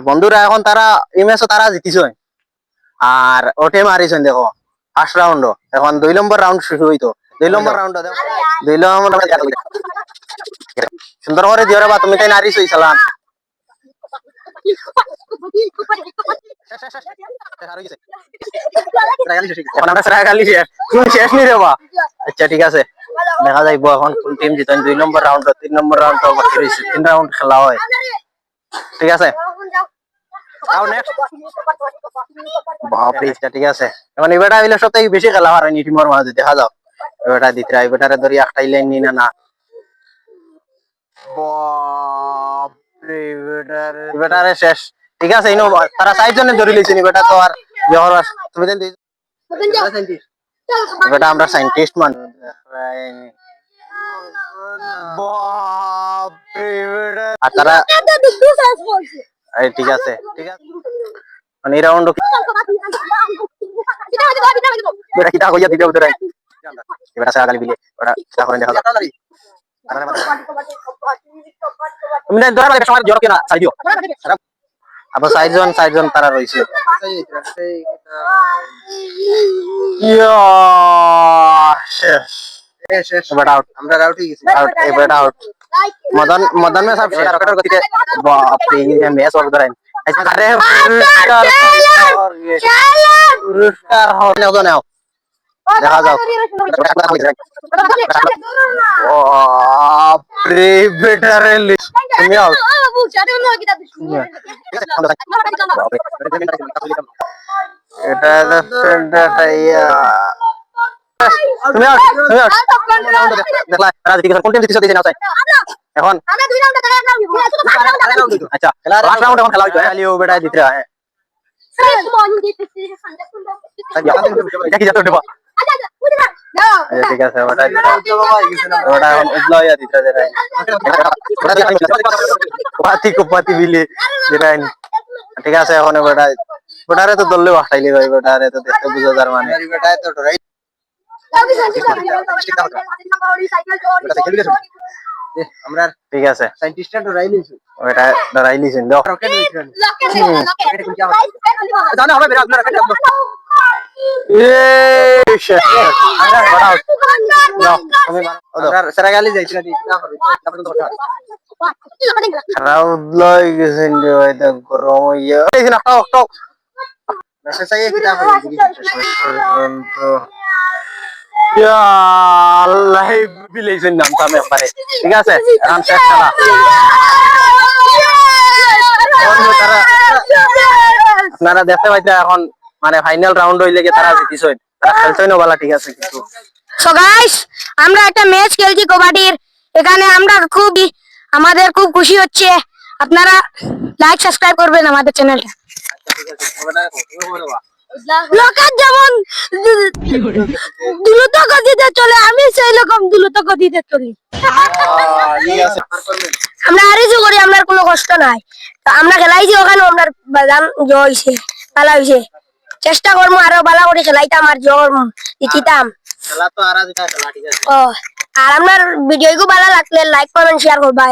বন্ধুরা এখন তারা এই ম্যাচও তারা জিতিছে আর ওটে মারিছেন দেখো ফার্স্ট রাউন্ড এখন 2 নম্বর রাউন্ড শুরু হইতো 2 নম্বর রাউন্ড দেখো 2 নম্বর সুন্দর করে দিও রে বা তুমি তাই নারিছ হইছলাম আচ্ছা ঠিক আছে দেখা যাইব এখন কোন টিম জিতেন 2 নম্বর রাউন্ড 3 নম্বর রাউন্ড তো বাকি রইছে 3 রাউন্ড খেলা হয় ঠিক আছে বাপরে ঠিক আছে এখন এবারটা হইলে সবথেকে বেশি খেলা হয় নি টিমের মাঝে দেখা যাও এবারটা দিতরা এবারটারে ধরি একটাই লাইন নি না বাপরে এবারটারে শেষ ঠিক আছে ইনো তারা 6 জনে ধরে লইছেন এবারটা তো আর জহর তুমি দেন এবারটা আমরা সায়েন্টিস্ট মান বাপরে আর তারা ঠিক আছে মানে এই রাউন্ড বেটা কিটা কইয়া দিতে উতরে এবারে সারা গালি বিলে ওটা কিটা করে দেখা তুমি না ধরা লাগে সময় জোর কেনা চাই দিও আবার সাইজন তারা রইছে ইয়া শেষ বেটা আউট আমরা আউট হই গেছি আউট এই বেটা আউট মদন में सब शेयर कर गति बाप रे ये मैच और धराइन अरे पुरस्कार होने दो ना দেখা যাও বাপ রে বেটা রে তুমি আউট এটা ফ্রেন্ডটা ইয়া তুমি আউট দেখলা রাজ কি কোন টিম জিতছে না চাই এখন আমরা 2 রাউন্ড খেলা আচ্ছা লাস্ট রাউন্ড এখন খেলা হইতো খালিও বেটা জিতরা হ্যাঁ এটা কি যাতো দেবা ঠিক আছে ওটা এখন উজলাইয়া দিতরা দেরাই পাতি বিলে দেরাই ঠিক আছে এখন বেটারে তো দললে ওয়াটাইলি ভাই বেটারে তো দেখতে বুঝা যার মানে বেটায় তো ডরাই আমরা ঠিক আছে সায়েন্টিস্টটা ডরাই লিছি ওটা ডরাই লিছেন দাও জানা হবে বেরা আপনারা কাটব এ শেট আমরা বড় আউট দাও আমি আমরা সারাগালি যাইছিল না হবে তারপর তো রাউন্ড লই গেছেন যে এটা গরম হইয়া এই না টক মেসেজ আইয়ে কিটা হবে তো ইয়া আল্লাহ বিলেছেন নাম সামনে পারে ঠিক আছে এখন শেষ খেলা আপনারা দেখতে পাইতে এখন মানে ফাইনাল রাউন্ড হইলে কি তারা জিতিছেন তারা খেলছেন না ভালো ঠিক আছে কিন্তু সো গাইস আমরা একটা ম্যাচ খেলছি কবাডির এখানে আমরা আমাদের খুব খুশি হচ্ছে আপনারা লাইক সাবস্ক্রাইব করবেন আমাদের চ্যানেলটা লোকাল যেমন দ্রুত গতিতে চলে আমি সেই রকম দ্রুত গতিতে চলি আমরা আরিজু করি আমরা কোনো কষ্ট নাই তো আমরা খেলাইছি ওখানে আমরা বাজান জয় হইছে ভালো হইছে চেষ্টা করবো আরো ভালো করে খেলাইতাম আর জয় জিতিতাম খেলা তো আর জিতা খেলা ঠিক আছে ও আর আপনার ভিডিওগুলো ভালো লাগলে লাইক কমেন্ট শেয়ার করবা।